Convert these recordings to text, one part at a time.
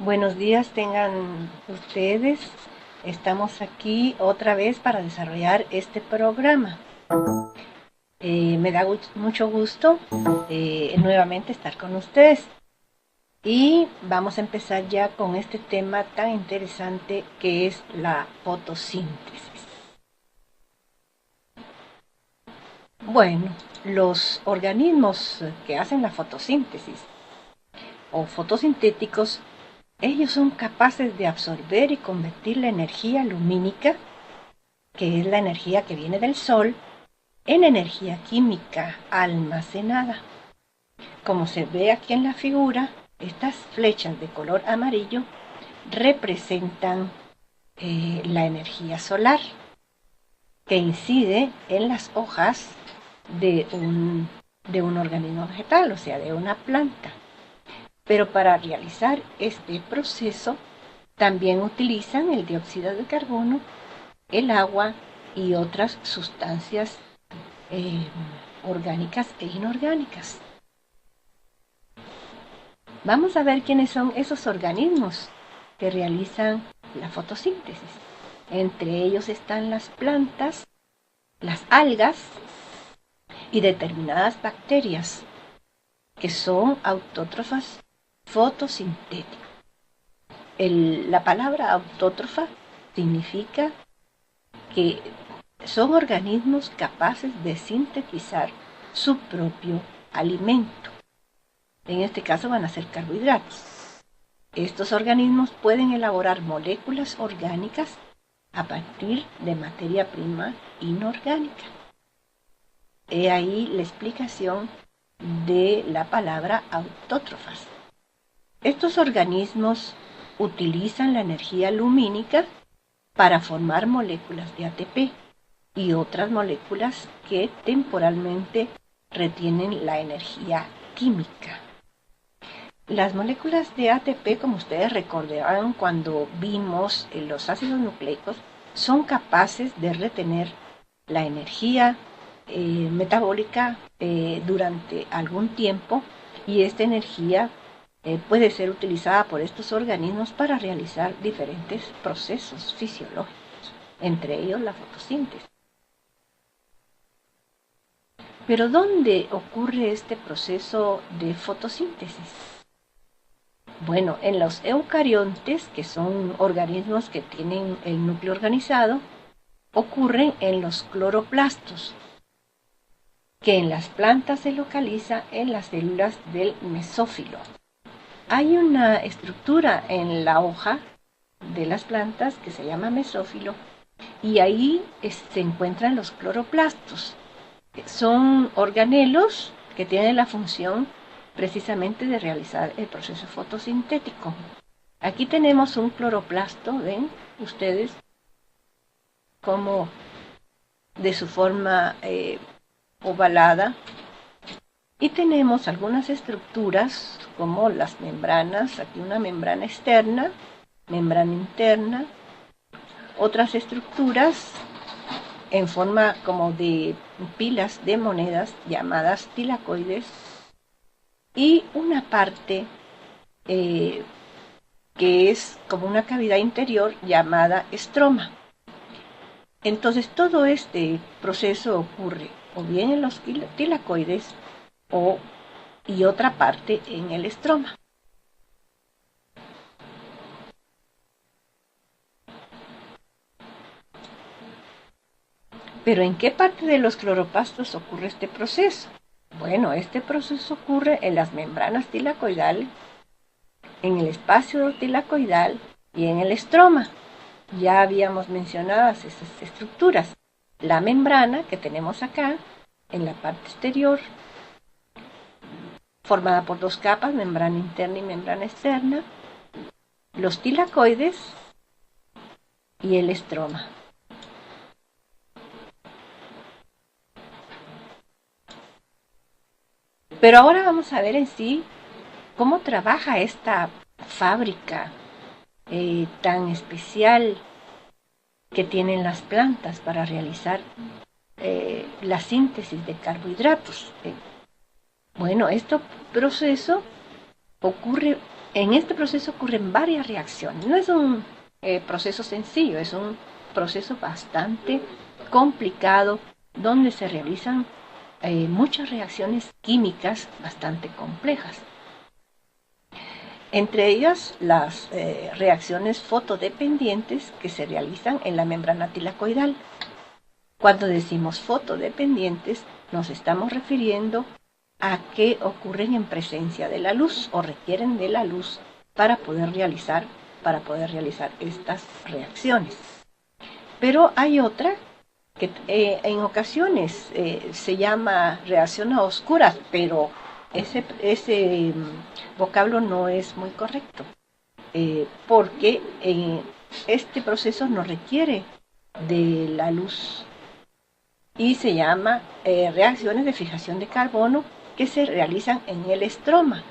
Buenos días tengan ustedes. Estamos aquí otra vez para desarrollar este programa. Me da mucho gusto nuevamente estar con ustedes. Y vamos a empezar ya con este tema tan interesante que es la fotosíntesis. Bueno, los organismos que hacen la fotosíntesis o fotosintéticos, ellos son capaces de absorber y convertir la energía lumínica, que es la energía que viene del sol, en energía química almacenada. Como se ve aquí en la figura, estas flechas de color amarillo representan la energía solar que incide en las hojas de un organismo vegetal, o sea, de una planta. Pero para realizar este proceso también utilizan el dióxido de carbono, el agua y otras sustancias orgánicas e inorgánicas. Vamos a ver quiénes son esos organismos que realizan la fotosíntesis. Entre ellos están las plantas, las algas y determinadas bacterias que son autótrofas fotosintéticas. La palabra autótrofa significa que son organismos capaces de sintetizar su propio alimento. En este caso van a ser carbohidratos. Estos organismos pueden elaborar moléculas orgánicas a partir de materia prima inorgánica. He ahí la explicación de la palabra autótrofas. Estos organismos utilizan la energía lumínica para formar moléculas de ATP y otras moléculas que temporalmente retienen la energía química. Las moléculas de ATP, como ustedes recordarán cuando vimos los ácidos nucleicos, son capaces de retener la energía metabólica durante algún tiempo, y esta energía puede ser utilizada por estos organismos para realizar diferentes procesos fisiológicos, entre ellos la fotosíntesis. Pero ¿dónde ocurre este proceso de fotosíntesis? Bueno, en los eucariontes, que son organismos que tienen el núcleo organizado, ocurren en los cloroplastos, que en las plantas se localiza en las células del mesófilo. Hay una estructura en la hoja de las plantas que se llama mesófilo, y ahí se encuentran los cloroplastos. Son organelos que tienen la función precisamente de realizar el proceso fotosintético. Aquí tenemos un cloroplasto, ven ustedes como de su forma ovalada, y tenemos algunas estructuras como las membranas, aquí una membrana externa, membrana interna, otras estructuras en forma como de pilas de monedas llamadas tilacoides, y una parte que es como una cavidad interior llamada estroma. Entonces todo este proceso ocurre o bien en los tilacoides y otra parte en el estroma. Pero ¿en qué parte de los cloroplastos ocurre este proceso? Bueno, este proceso ocurre en las membranas tilacoidales, en el espacio tilacoidal y en el estroma. Ya habíamos mencionado esas estructuras. La membrana que tenemos acá, en la parte exterior, formada por dos capas, membrana interna y membrana externa, los tilacoides y el estroma. Pero ahora vamos a ver en sí cómo trabaja esta fábrica tan especial que tienen las plantas para realizar la síntesis de carbohidratos. Bueno, este proceso En este proceso ocurren varias reacciones. No es un proceso sencillo, es un proceso bastante complicado donde se realizan muchas reacciones químicas bastante complejas. Entre ellas las reacciones fotodependientes que se realizan en la membrana tilacoidal. Cuando decimos fotodependientes, nos estamos refiriendo a que ocurren en presencia de la luz o requieren de la luz para poder realizar estas reacciones. Pero hay otra que en ocasiones se llama reacción a oscuras, pero ese vocablo no es muy correcto, porque este proceso no requiere de la luz y se llama reacciones de fijación de carbono que se realizan en el estroma,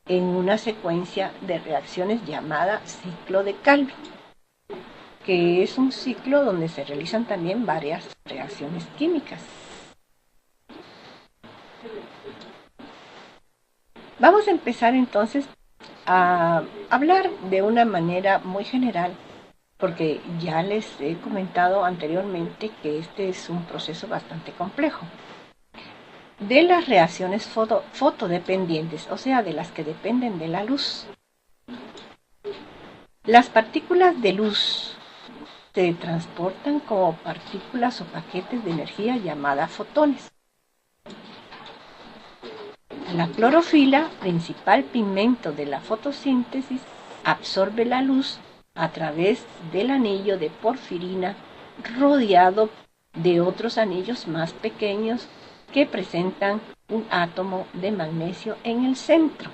en una secuencia de reacciones llamada ciclo de Calvin, que es un ciclo donde se realizan también varias reacciones químicas. Vamos a empezar entonces a hablar de una manera muy general, porque ya les he comentado anteriormente que este es un proceso bastante complejo. De las reacciones fotodependientes, o sea, de las que dependen de la luz. Las partículas de luz se transportan como partículas o paquetes de energía llamadas fotones. La clorofila, principal pigmento de la fotosíntesis, absorbe la luz a través del anillo de porfirina rodeado de otros anillos más pequeños que presentan un átomo de magnesio en el centro.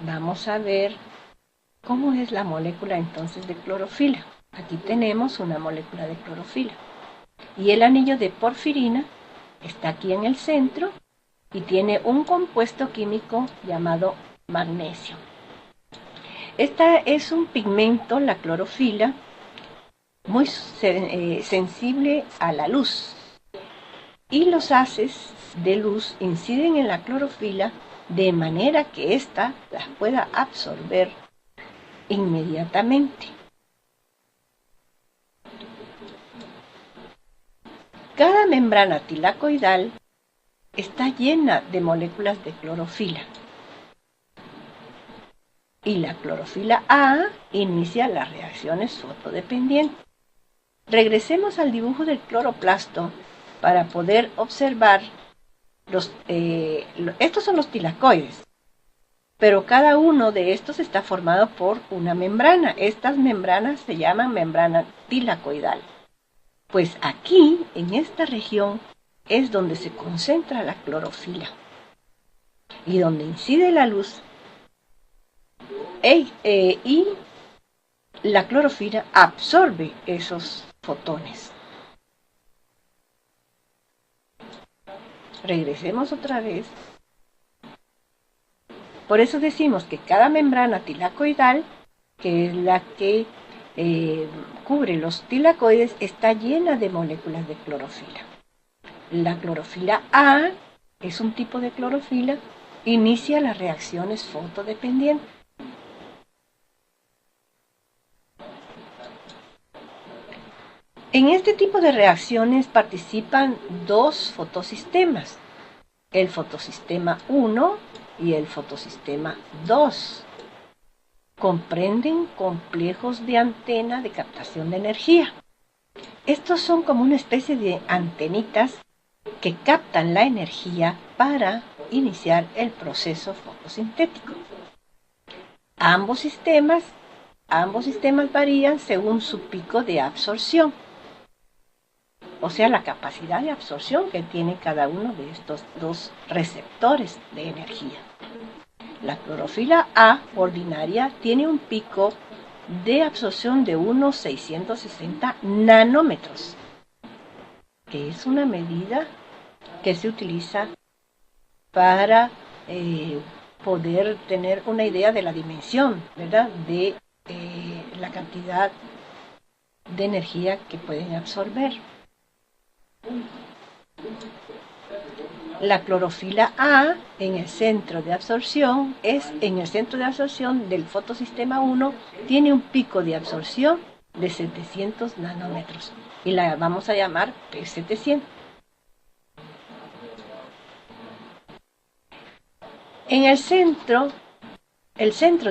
Vamos a ver cómo es la molécula entonces de clorofila. Aquí tenemos una molécula de clorofila. Y el anillo de porfirina está aquí en el centro y tiene un compuesto químico llamado magnesio. Esta es un pigmento, la clorofila, muy sensible a la luz. Y los haces de luz inciden en la clorofila de manera que ésta las pueda absorber inmediatamente. Cada membrana tilacoidal está llena de moléculas de clorofila. Y la clorofila A inicia las reacciones fotodependientes. Regresemos al dibujo del cloroplasto para poder observar estos son los tilacoides, pero cada uno de estos está formado por una membrana. Estas membranas se llaman membrana tilacoidal. Pues aquí, en esta región, es donde se concentra la clorofila y donde incide la luz y la clorofila absorbe esos fotones. Regresemos otra vez. Por eso decimos que cada membrana tilacoidal, que es la que cubre los tilacoides, está llena de moléculas de clorofila. La clorofila A es un tipo de clorofila, inicia las reacciones fotodependientes. En este tipo de reacciones participan dos fotosistemas, el fotosistema 1 y el fotosistema 2. Comprenden complejos de antena de captación de energía. Estos son como una especie de antenitas que captan la energía para iniciar el proceso fotosintético. Ambos sistemas varían según su pico de absorción, o sea, la capacidad de absorción que tiene cada uno de estos dos receptores de energía. La clorofila A ordinaria tiene un pico de absorción de unos 660 nanómetros, que es una medida que se utiliza para poder tener una idea de la dimensión, ¿verdad?, de la cantidad de energía que pueden absorber. La clorofila A en el centro de absorción del fotosistema 1 tiene un pico de absorción de 700 nanómetros y la vamos a llamar P700. En el centro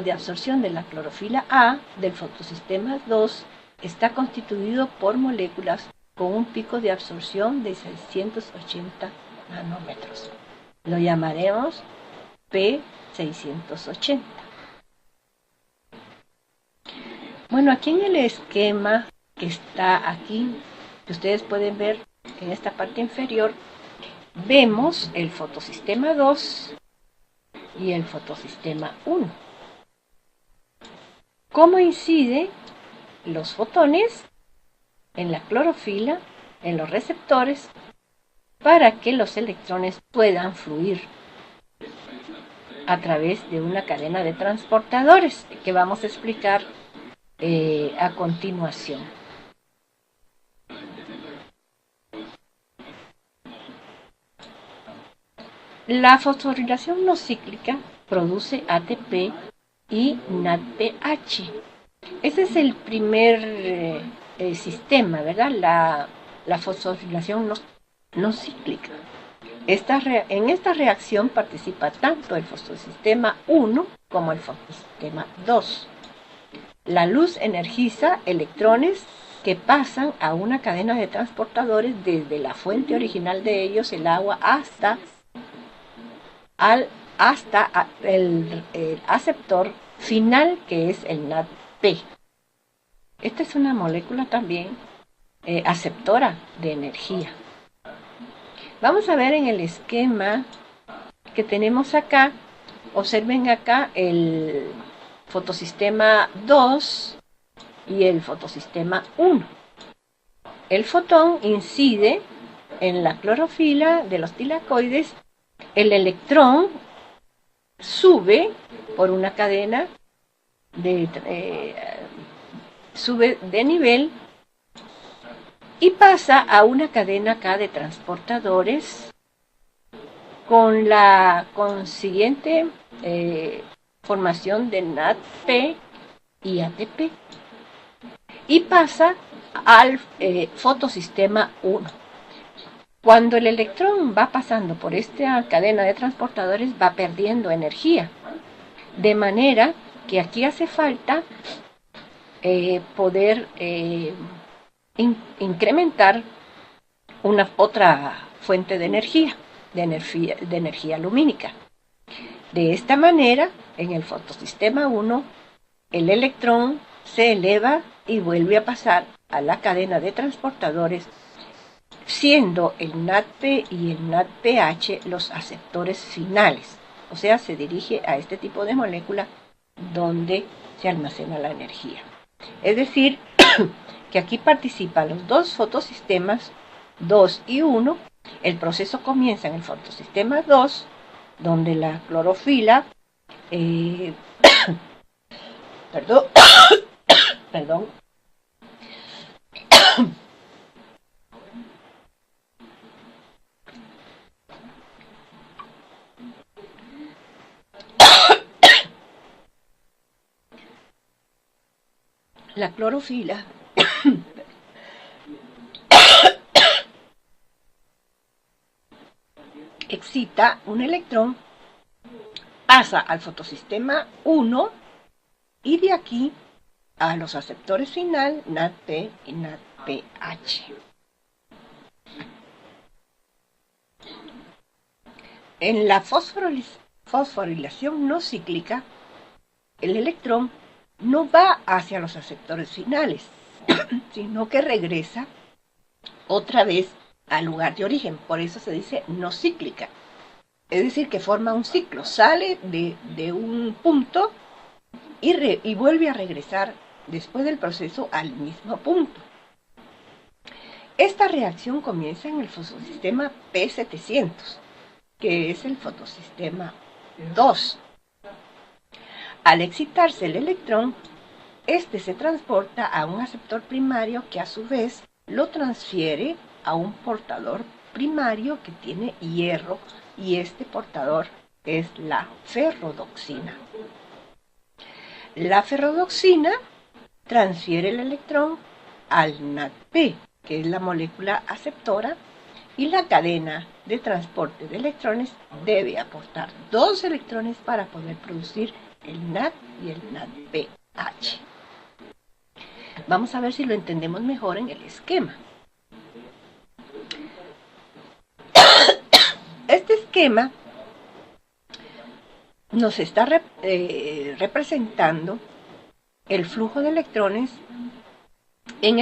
de absorción de la clorofila A del fotosistema 2 está constituido por moléculas con un pico de absorción de 680 nanómetros. Lo llamaremos P680. Bueno, aquí en el esquema que está aquí, que ustedes pueden ver en esta parte inferior, vemos el fotosistema 2 y el fotosistema 1. ¿Cómo inciden los fotones en la clorofila, en los receptores, para que los electrones puedan fluir a través de una cadena de transportadores que vamos a explicar a continuación? La fosforilación no cíclica produce ATP y NADPH. Ese es el primer sistema, ¿verdad? La fosforilación no cíclica. En esta reacción participa tanto el fotosistema 1 como el fotosistema 2. La luz energiza electrones que pasan a una cadena de transportadores desde la fuente original de ellos, el agua, hasta el aceptor final, que es el NADP. Esta es una molécula también aceptora de energía. Vamos a ver en el esquema que tenemos acá, observen acá el fotosistema 2 y el fotosistema 1. El fotón incide en la clorofila de los tilacoides, el electrón sube por una cadena, sube de nivel y pasa a una cadena acá de transportadores con la consiguiente formación de NADP y ATP, y pasa al fotosistema 1. Cuando el electrón va pasando por esta cadena de transportadores, va perdiendo energía, de manera que aquí hace falta poder incrementar otra fuente de energía lumínica. De esta manera, en el fotosistema 1, el electrón se eleva y vuelve a pasar a la cadena de transportadores, siendo el NADP y el NADPH los aceptores finales. O sea, se dirige a este tipo de molécula donde se almacena la energía. Es decir, que aquí participan los dos fotosistemas 2 y 1. El proceso comienza en el fotosistema 2, donde la clorofila, perdón, la clorofila excita un electrón, pasa al fotosistema 1 y de aquí a los aceptores final, NADP y NADPH. En la fosforilación no cíclica, el electrón no va hacia los aceptores finales, sino que regresa otra vez al lugar de origen. Por eso se dice no cíclica. Es decir, que forma un ciclo. Sale de un punto y vuelve a regresar después del proceso al mismo punto. Esta reacción comienza en el fotosistema P700, que es el fotosistema 2. Al excitarse el electrón, este se transporta a un aceptor primario que a su vez lo transfiere a un portador primario que tiene hierro y este portador es la ferrodoxina. La ferrodoxina transfiere el electrón al NADP, que es la molécula aceptora, y la cadena de transporte de electrones debe aportar 2 electrones para poder producir el NAD y el NADPH. Vamos a ver si lo entendemos mejor en el esquema. Este esquema nos está representando el flujo de electrones en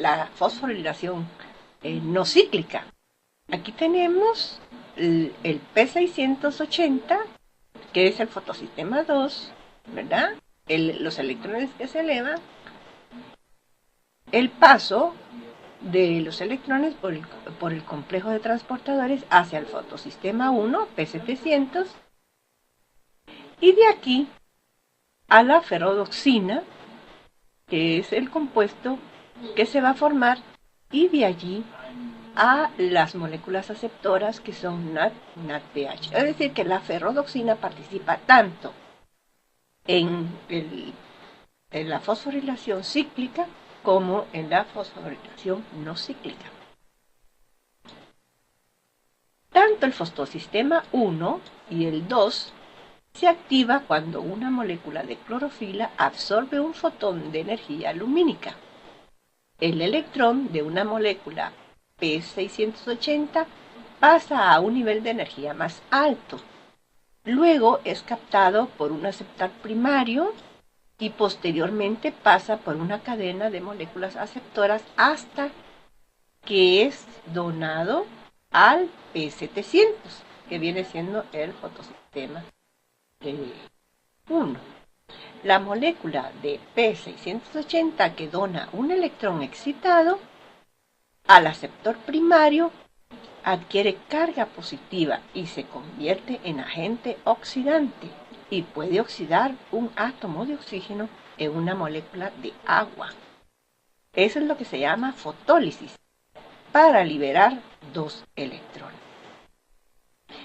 la fosforilación no cíclica. Aquí tenemos el P680, que es el fotosistema 2, ¿verdad? Los electrones que se elevan, el paso de los electrones por el complejo de transportadores hacia el fotosistema 1, P700, y de aquí a la ferrodoxina, que es el compuesto que se va a formar, y de allí a las moléculas aceptoras que son NAD, NADPH. Es decir, que la ferrodoxina participa tanto en la fosforilación cíclica como en la fosforilación no cíclica. Tanto el fotosistema 1 y el 2 se activa cuando una molécula de clorofila absorbe un fotón de energía lumínica. El electrón de una molécula P680 pasa a un nivel de energía más alto. Luego es captado por un aceptor primario y posteriormente pasa por una cadena de moléculas aceptoras hasta que es donado al P700, que viene siendo el fotosistema 1. La molécula de P680 que dona un electrón excitado al aceptor primario adquiere carga positiva y se convierte en agente oxidante y puede oxidar un átomo de oxígeno en una molécula de agua. Eso es lo que se llama fotólisis, para liberar 2 electrones.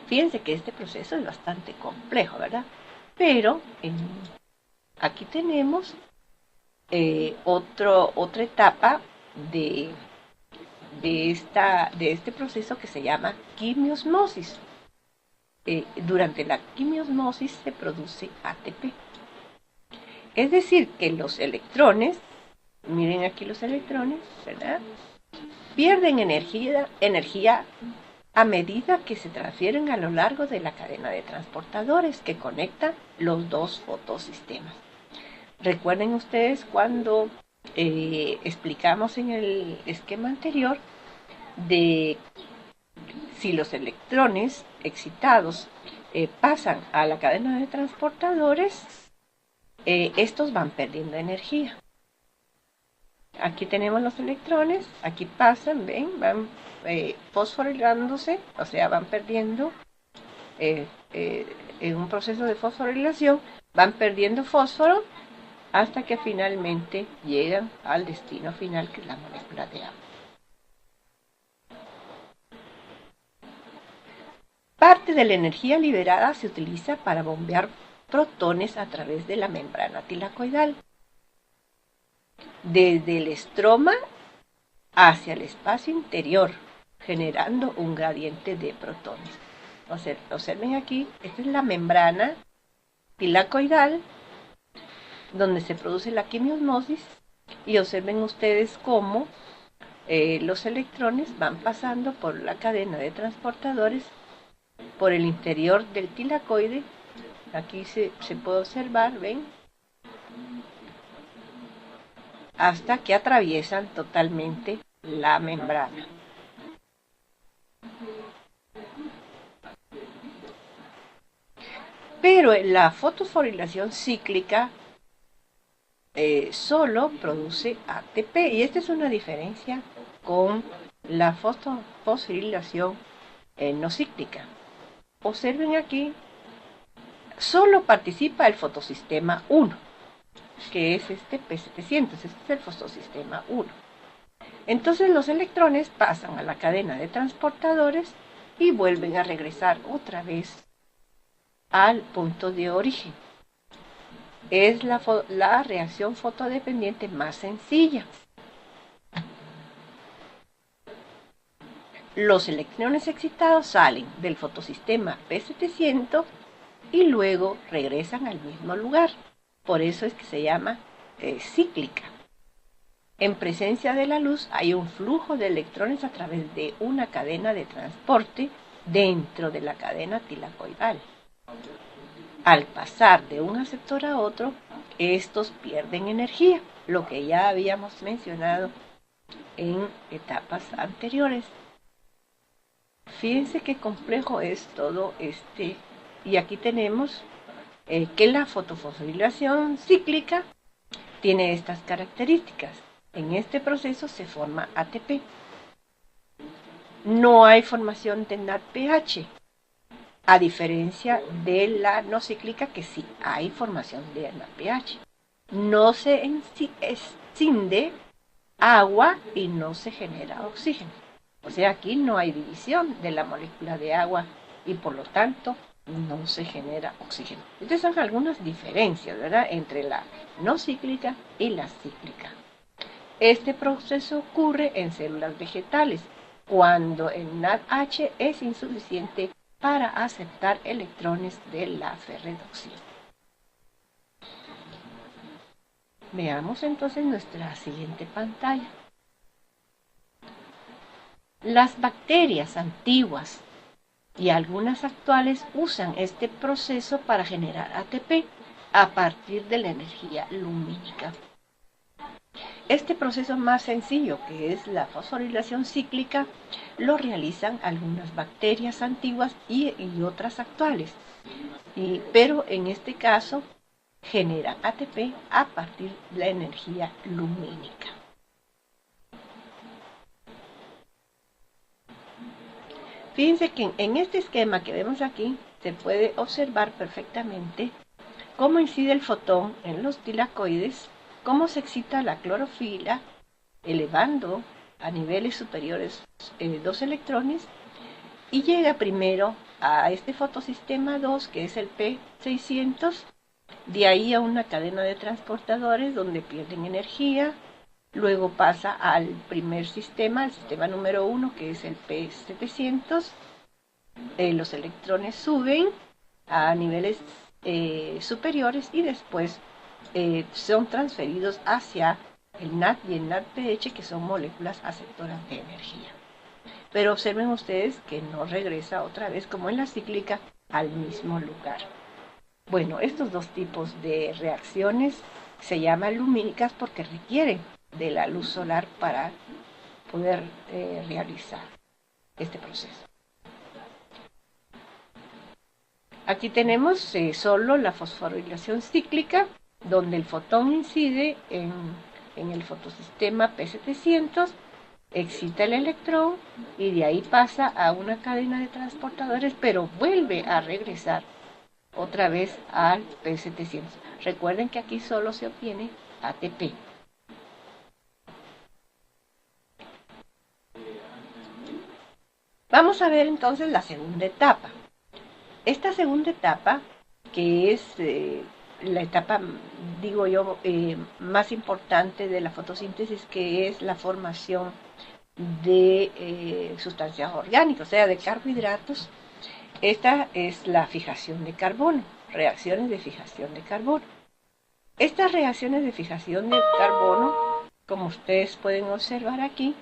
Fíjense que este proceso es bastante complejo, ¿verdad? Pero aquí tenemos otra etapa de este proceso que se llama quimiosmosis. Durante la quimiosmosis se produce ATP. Es decir, que los electrones, miren aquí los electrones, ¿verdad? Pierden energía a medida que se transfieren a lo largo de la cadena de transportadores que conectan los 2 fotosistemas. Recuerden ustedes cuando explicamos en el esquema anterior de si los electrones excitados pasan a la cadena de transportadores, estos van perdiendo energía. Aquí tenemos los electrones, aquí pasan, ven, van fosforilándose, o sea, van perdiendo, en un proceso de fosforilación, van perdiendo fósforo hasta que finalmente llegan al destino final, que es la molécula de agua. Parte de la energía liberada se utiliza para bombear protones a través de la membrana tilacoidal, desde el estroma hacia el espacio interior, generando un gradiente de protones. Observen aquí, esta es la membrana tilacoidal, donde se produce la quimiosmosis, y observen ustedes cómo los electrones van pasando por la cadena de transportadores por el interior del tilacoide. Aquí se puede observar, ven, hasta que atraviesan totalmente la membrana. Pero la fosforilación cíclica solo produce ATP, y esta es una diferencia con la fosforilación no cíclica. Observen aquí, solo participa el fotosistema 1, que es este P700, este es el fotosistema 1. Entonces los electrones pasan a la cadena de transportadores y vuelven a regresar otra vez al punto de origen. Es la reacción fotodependiente más sencilla. Los electrones excitados salen del fotosistema P700 y luego regresan al mismo lugar. Por eso es que se llama cíclica. En presencia de la luz hay un flujo de electrones a través de una cadena de transporte dentro de la cadena tilacoidal. Al pasar de un aceptor a otro, estos pierden energía, lo que ya habíamos mencionado en etapas anteriores. Fíjense qué complejo es todo este. Y aquí tenemos que la fotofosforilación cíclica tiene estas características. En este proceso se forma ATP. No hay formación de NADPH, a diferencia de la no cíclica, que sí hay formación de NADPH. No se escinde agua y no se genera oxígeno. O sea, aquí no hay división de la molécula de agua y por lo tanto no se genera oxígeno. Estas son algunas diferencias, ¿verdad?, entre la no cíclica y la cíclica. Este proceso ocurre en células vegetales, cuando el NADH es insuficiente para aceptar electrones de la ferredoxina. Veamos entonces nuestra siguiente pantalla. Las bacterias antiguas y algunas actuales usan este proceso para generar ATP a partir de la energía lumínica. Este proceso más sencillo, que es la fosforilación cíclica, lo realizan algunas bacterias antiguas y otras actuales, pero en este caso genera ATP a partir de la energía lumínica. Fíjense que en este esquema que vemos aquí se puede observar perfectamente cómo incide el fotón en los tilacoides, cómo se excita la clorofila, elevando a niveles superiores 2 electrones, y llega primero a este fotosistema 2, que es el P600, de ahí a una cadena de transportadores donde pierden energía, luego pasa al primer sistema, el sistema número 1, que es el P700, los electrones suben a niveles superiores y después son transferidos hacia el NAD y el NADPH, que son moléculas aceptoras de energía. Pero observen ustedes que no regresa otra vez, como en la cíclica, al mismo lugar. Bueno, estos dos tipos de reacciones se llaman lumínicas porque requieren de la luz solar para poder realizar este proceso. Aquí tenemos solo la fosforilación cíclica, donde el fotón incide en el fotosistema P700, excita el electrón y de ahí pasa a una cadena de transportadores, pero vuelve a regresar otra vez al P700. Recuerden que aquí solo se obtiene ATP. Vamos a ver entonces la segunda etapa. Esta segunda etapa, que es la etapa, digo yo, más importante de la fotosíntesis, que es la formación de sustancias orgánicas, o sea, de carbohidratos. Esta es la fijación de carbono, reacciones de fijación de carbono. Estas reacciones de fijación de carbono, como ustedes pueden observar aquí,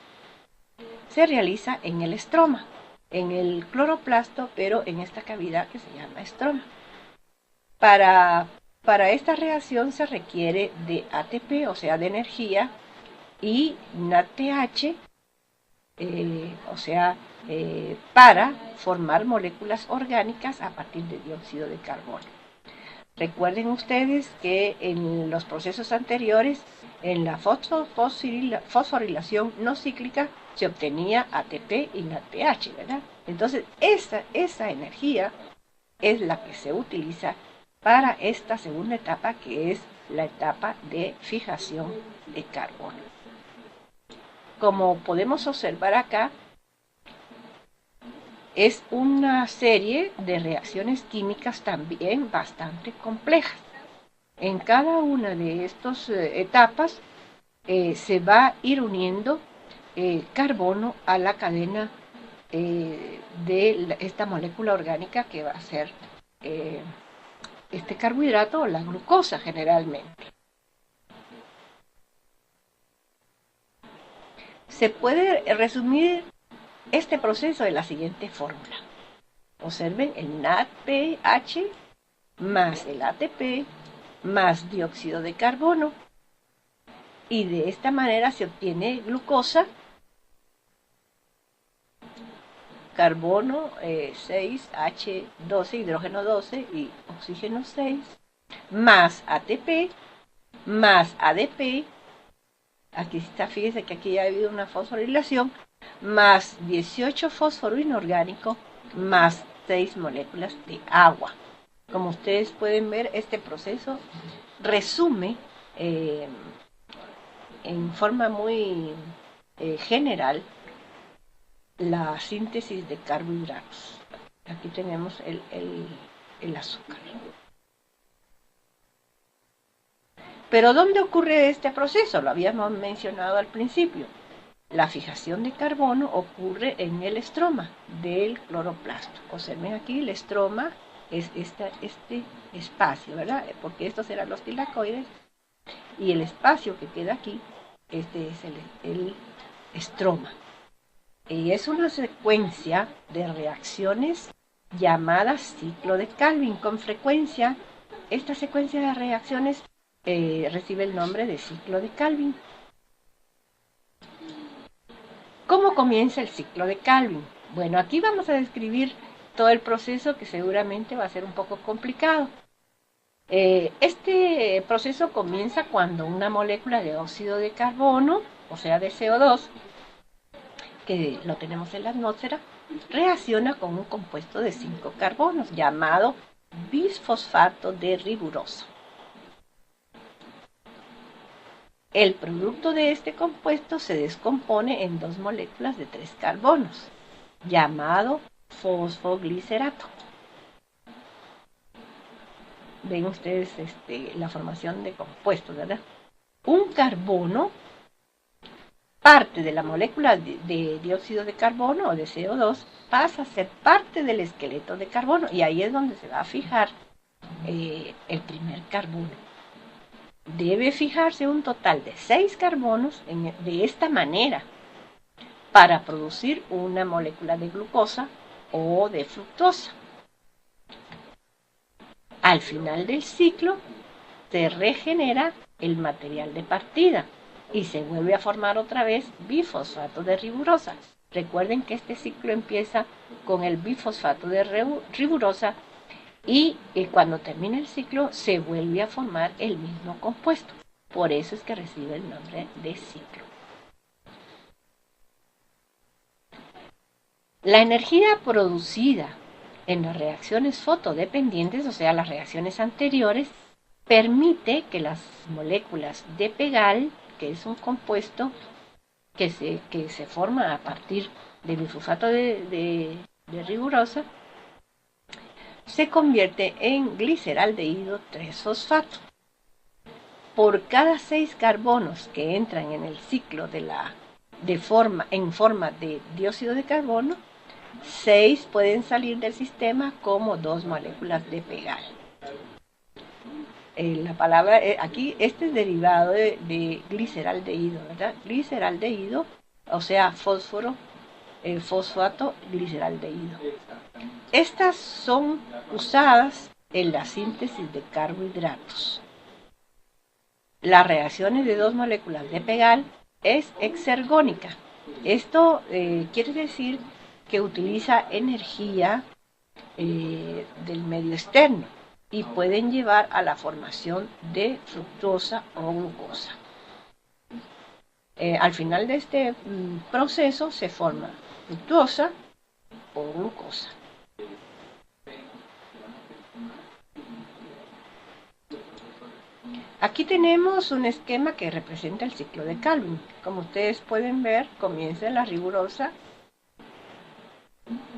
se realiza en el estroma, en el cloroplasto, pero en esta cavidad que se llama estroma. Para esta reacción se requiere de ATP, o sea, de energía, y NADPH, o sea, para formar moléculas orgánicas a partir de dióxido de carbono. Recuerden ustedes que en los procesos anteriores, en la fosforilación no cíclica, se obtenía ATP y NADPH, ¿verdad? Entonces, esa energía es la que se utiliza para esta segunda etapa, que es la etapa de fijación de carbono. como podemos observar acá, es una serie de reacciones químicas también bastante complejas. En cada una de estas etapas se va a ir uniendo carbono a la cadena de esta molécula orgánica que va a ser este carbohidrato o la glucosa generalmente. Se puede resumir este proceso de la siguiente fórmula. Observen el NADPH más el ATP más dióxido de carbono, y de esta manera se obtiene glucosa, carbono 6H12, hidrógeno 12 y oxígeno 6, más ATP, más ADP, aquí está, fíjense que aquí ya ha habido una fosforilación, más 18 fósforo inorgánico, más 6 moléculas de agua. Como ustedes pueden ver, este proceso resume en forma muy general la síntesis de carbohidratos. Aquí tenemos el azúcar. Pero ¿dónde ocurre este proceso? Lo habíamos mencionado al principio. La fijación de carbono ocurre en el estroma del cloroplasto. Observen aquí, el estroma es este espacio, ¿verdad? Porque estos eran los tilacoides, y el espacio que queda aquí, este es el estroma. Y es una secuencia de reacciones llamadas ciclo de Calvin. Con frecuencia, esta secuencia de reacciones recibe el nombre de ciclo de Calvin. ¿Cómo comienza el ciclo de Calvin? Bueno, aquí vamos a describir todo el proceso, que seguramente va a ser un poco complicado. Este proceso comienza cuando una molécula de óxido de carbono, o sea de CO2, que lo tenemos en la atmósfera, reacciona con un compuesto de 5 carbonos llamado bisfosfato de riburosa. El producto de este compuesto se descompone en 2 moléculas de 3 carbonos, llamado fosfoglicerato. Ven ustedes la formación de compuestos, ¿verdad? Un carbono, parte de la molécula de dióxido de carbono o de CO2, pasa a ser parte del esqueleto de carbono, y ahí es donde se va a fijar el primer carbono. Debe fijarse un total de 6 carbonos de esta manera para producir una molécula de glucosa o de fructosa. Al final del ciclo se regenera el material de partida y se vuelve a formar otra vez bifosfato de riburosa. Recuerden que este ciclo empieza con el bifosfato de riburosa y cuando termina el ciclo se vuelve a formar el mismo compuesto. Por eso es que recibe el nombre de ciclo. La energía producida en las reacciones fotodependientes, o sea, las reacciones anteriores, permite que las moléculas de Pegal, que es un compuesto que se forma a partir del bifosfato de riburosa, se convierte en gliceraldehído 3-fosfato. Por cada 6 carbonos que entran en el ciclo en forma de dióxido de carbono, 6 pueden salir del sistema como 2 moléculas de Pegal. La palabra aquí, este es derivado de gliceraldehído, ¿verdad? Gliceraldehído, o sea, fosfato gliceraldehído. Estas son usadas en la síntesis de carbohidratos. Las reacciones de 2 moléculas de Pegal es exergónica. Esto quiere decir que utiliza energía del medio externo y pueden llevar a la formación de fructosa o glucosa. Al final de este proceso se forma fructosa o glucosa. Aquí tenemos un esquema que representa el ciclo de Calvin. Como ustedes pueden ver, comienza la rigurosa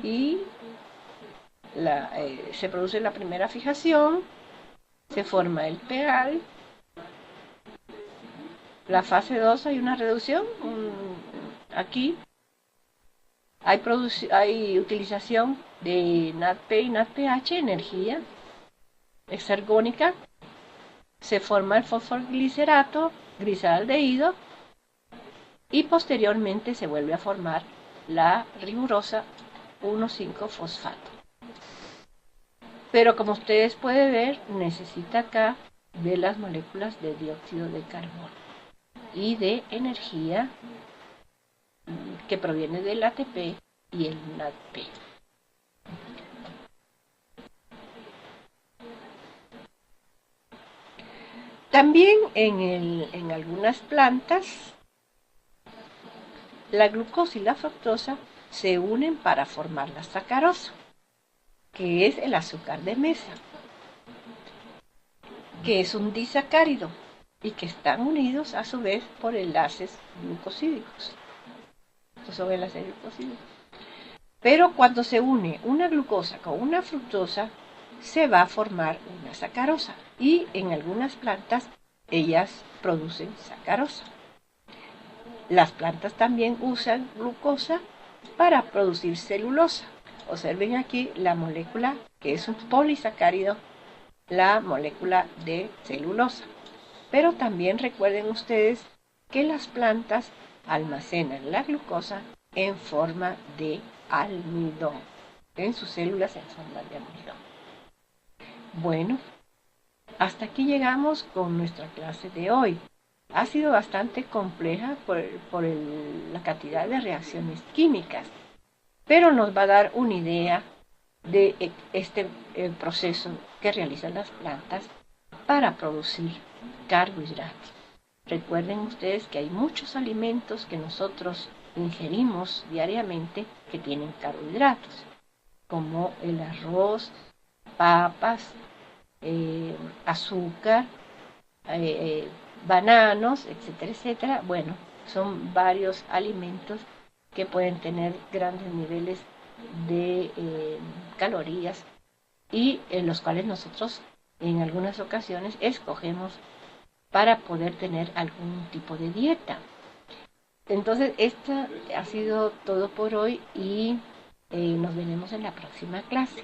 y se produce la primera fijación, se forma el pegal, la fase 2 hay una reducción, aquí hay utilización de NADP y NADPH, energía exergónica, se forma el fosfoglicerato, glisaldehído, y posteriormente se vuelve a formar la rigurosa 1,5-fosfato. Pero como ustedes pueden ver, necesita acá de las moléculas de dióxido de carbono y de energía que proviene del ATP y el NADP. También en algunas plantas, la glucosa y la fructosa se unen para formar la sacarosa, que es el azúcar de mesa, que es un disacárido y que están unidos a su vez por enlaces glucosídicos. Estos son enlaces glucosídicos. Pero cuando se une una glucosa con una fructosa, se va a formar una sacarosa. Y en algunas plantas, ellas producen sacarosa. Las plantas también usan glucosa para producir celulosa. Observen aquí la molécula que es un polisacárido, la molécula de celulosa. Pero también recuerden ustedes que las plantas almacenan la glucosa en forma de almidón, en sus células en forma de almidón. Bueno, hasta aquí llegamos con nuestra clase de hoy. Ha sido bastante compleja por la cantidad de reacciones químicas, pero nos va a dar una idea de este proceso que realizan las plantas para producir carbohidratos. Recuerden ustedes que hay muchos alimentos que nosotros ingerimos diariamente que tienen carbohidratos, como el arroz, papas, azúcar, bananos, etcétera, etcétera. Bueno, son varios alimentos que pueden tener grandes niveles de calorías y en los cuales nosotros en algunas ocasiones escogemos para poder tener algún tipo de dieta. Entonces, esto ha sido todo por hoy y nos veremos en la próxima clase.